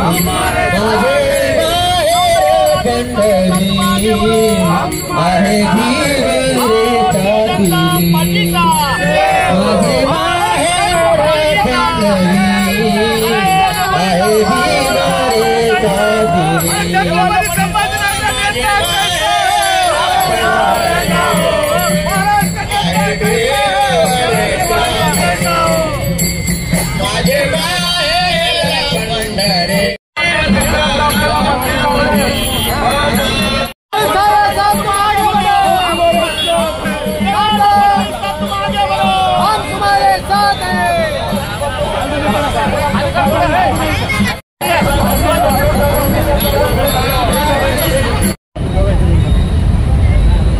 आहे धीरेच्या दिली माझे माहेर पंढरी आहे धीरेच्या दिली माझे माहेर पंढरी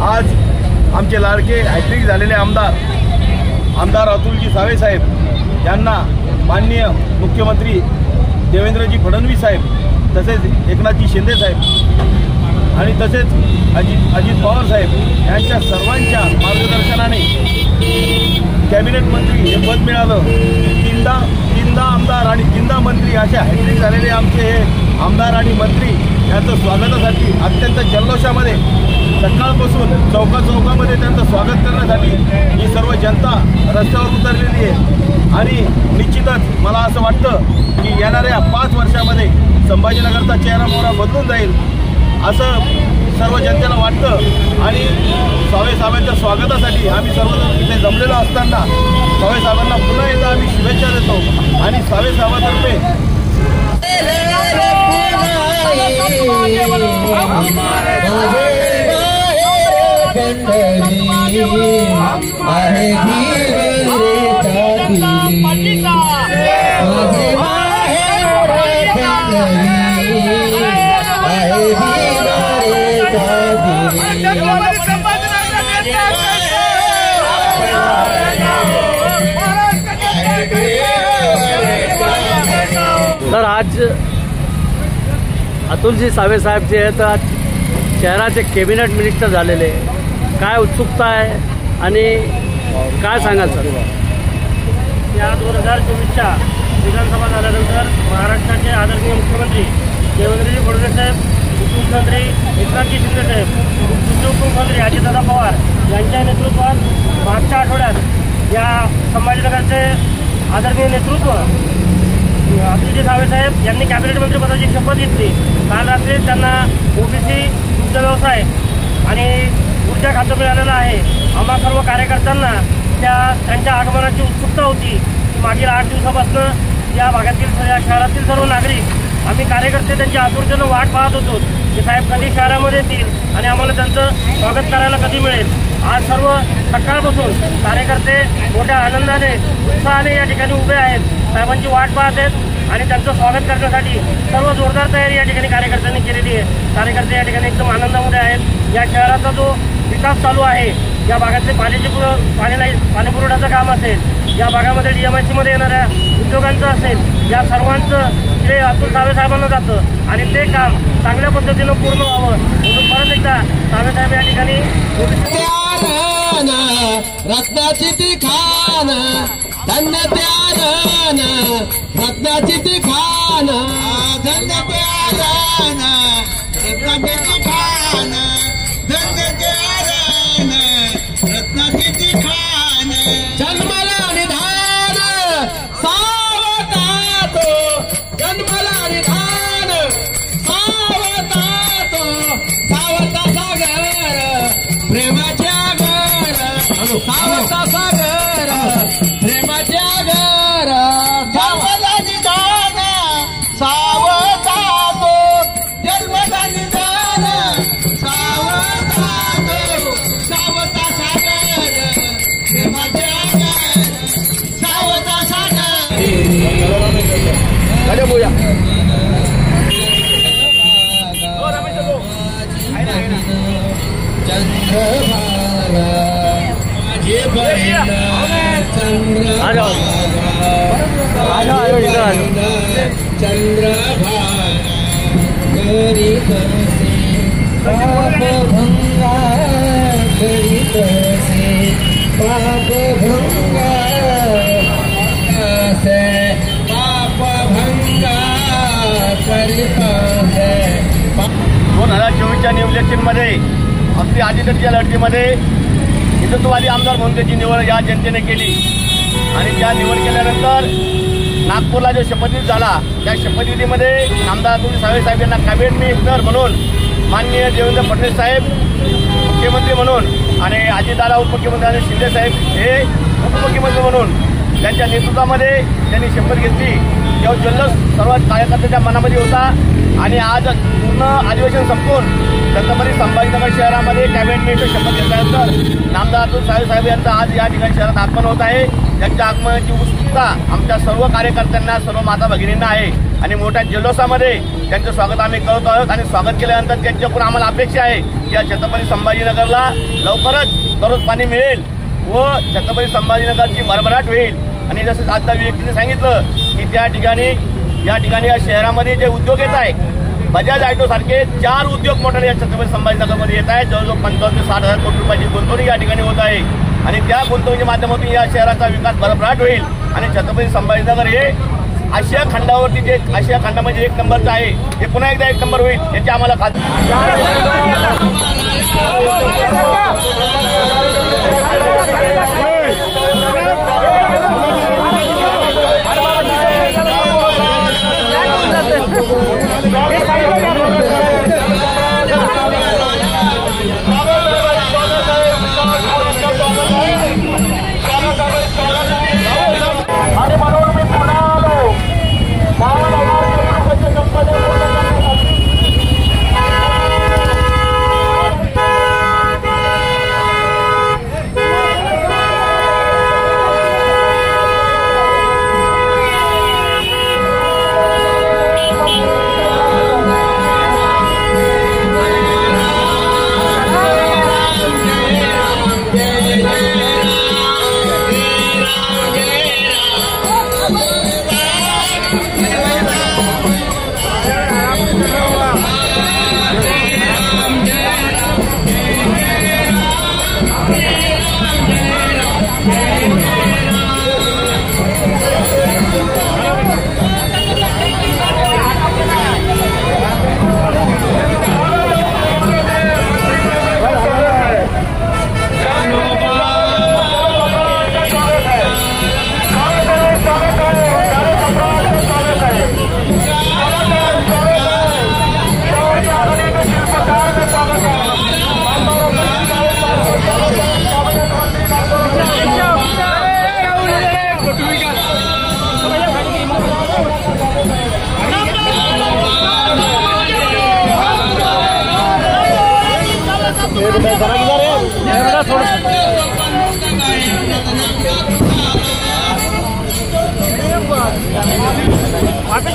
आज आमचे लाडके हॅट्रिक झालेले आमदार अतुलजी सावे साहेब यांना माननीय मुख्यमंत्री देवेंद्रजी फडणवीस साहेब तसेच एकनाथजी शिंदे साहेब आणि तसेच अजित पवार साहेब यांच्या सर्वांच्या मार्गदर्शनाने कॅबिनेट मंत्री हे पद मिळालं. तीनदा आमदार आणि तीनदा मंत्री असे हॅट्रिक झालेले आमचे हे आमदार आणि मंत्री यांचं स्वागतासाठी अत्यंत जल्लोषामध्ये सकाळपासून चौकामध्ये त्यांचं स्वागत करण्यासाठी ही सर्व जनता रस्त्यावर उतरलेली आहे. आणि निश्चितच मला असं वाटतं की येणाऱ्या 5 वर्षामध्ये संभाजीनगरचा चेहरा मोहरा बदलून जाईल असं सर्व जनतेला वाटतं. आणि सावे साहेबांच्या स्वागतासाठी आम्ही सर्वजण इथे जमलेलो असताना सावे साहेबांना पुन्हा एकदा आम्ही शुभेच्छा देतो आणि सावे साहेबांतर्फे पंढरी आहे धीरेच्या दिली माझे माहेर पंढरी आहे धीरेच्या तर आज अतुलजी सावे साहेब जे आहेत आज शहराचे कॅबिनेट मिनिस्टर झालेले, काय उत्सुकता आहे आणि काय सांगाल सर? या 2024च्या विधानसभा झाल्यानंतर महाराष्ट्राचे आदरणीय मुख्यमंत्री देवेंद्रजी फडणवीस साहेब, उपमुख्यमंत्री एकनाथजी शिंदे साहेब, उपमुख्यमंत्री अजितदादा पवार यांच्या नेतृत्वात मागच्या आठवड्यात या संभाजीनगरचे आदरणीय नेतृत्व अतुलजी सावे साहेब यांनी कॅबिनेट मंत्रिपदाची शपथ घेतली. काल रात्री त्यांना ओबीसी दुग्ध व्यवसाय आणि ऊर्जा खातं मिळालेलं आहे. आम्हा सर्व कार्यकर्त्यांना त्यांच्या आगमनाची उत्सुकता होती. मागील 8 दिवसापासून या भागातील शहरातील सर्व नागरिक आम्ही कार्यकर्ते त्यांच्या आतुरतेनं वाट पाहत होतो की साहेब कधी शहरामध्ये येतील आणि आम्हाला त्यांचं स्वागत करायला कधी मिळेल. आज सर्व सकाळपासून कार्यकर्ते मोठ्या आनंदाने उत्साहाने या ठिकाणी उभे आहेत, साहेबांची वाट पाहत आहेत आणि त्यांचं स्वागत करण्यासाठी सर्व जोरदार तयारी या ठिकाणी कार्यकर्त्यांनी केलेली आहे. कार्यकर्ते या ठिकाणी एकदम आनंदामध्ये आहेत. या शहराचा जो विकास चालू आहे, या भागातले पाणीपुरवठ्याचं काम असेल, या भागामध्ये DMIC मध्ये येणाऱ्या उद्योगांचं असेल, या सर्वांचं श्रेय अतुल सावे साहेबांना जातं आणि ते काम चांगल्या पद्धतीनं पूर्ण व्हावं म्हणून परत एकदा सावे साहेब या ठिकाणी रत्नाची ती खान धन्य त्यान रत्नाची ती खान धन्य त्यान रत्नाची ती खान धन्य त्यान रत्नाची ती खान जन्मला निधान सावतातो जन्मला निधान सावतातो सावता सागर प्रेमाच्या सावता सागर प्रेमाच्या घर जन्मला निधान सावतातो जन्मला निधान सावतातो सावता सागर प्रेमाच्या घर सावता सागर पाप भंगा 2024च्या इलेक्शनमध्ये अगदी आधीच्या लढतीमध्ये हिंदुत्ववादी आमदार म्हणून त्याची निवड या जनतेने केली आणि त्या निवड केल्यानंतर नागपूरला जो शपथविधी झाला त्या शपथविधीमध्ये आमदार अतुल सावे साहेब यांना कॅबिनेट मिनिस्टर म्हणून माननीय देवेंद्र फडणवीस साहेब मुख्यमंत्री म्हणून आणि अजितदादा उपमुख्यमंत्री आणि शिंदे साहेब हे उपमुख्यमंत्री म्हणून त्यांच्या नेतृत्वामध्ये त्यांनी शपथ घेतली. तेव्हा जल्लोष सर्व कार्यकर्त्यांच्या मनामध्ये होता आणि आज पूर्ण अधिवेशन संपवून छत्रपती संभाजीनगर शहरामध्ये कॅबिनेट मिनिस्टर शपथ घेतल्यानंतर नामदार अतुल सावे साहेब यांचं आज या ठिकाणी शहरात आगमन होत आहे. त्यांच्या आगमनाची उत्सुकता आमच्या सर्व कार्यकर्त्यांना सर्व माता भगिनींना आहे आणि मोठ्या जल्लोषामध्ये त्यांचं स्वागत आम्ही करत आहोत आणि स्वागत केल्यानंतर त्यांच्याकडून आम्हाला अपेक्षा आहे की या छत्रपती संभाजीनगरला लवकरच दररोज पाणी मिळेल व छत्रपती संभाजीनगरची भरभराट होईल. आणि जसं आता व्यक्तीने सांगितलं की त्या ठिकाणी या शहरामध्ये जे उद्योग येत आहे बजाज ऑटो सारखे 4 उद्योग मोठे या छत्रपती संभाजीनगरमध्ये येत आहेत. जवळजवळ 55 ते 60,000 कोटी रुपयाची गुंतवणूक या ठिकाणी होत आहे आणि त्या गुंतवणुकीच्या माध्यमातून या शहराचा विकास भरभराट होईल आणि छत्रपती संभाजीनगर हे आशिया खंडावरती जे आशिया खंडामध्ये 1 नंबरचं आहे हे पुन्हा एकदा 1 नंबर होईल याची आम्हाला खात्री. आता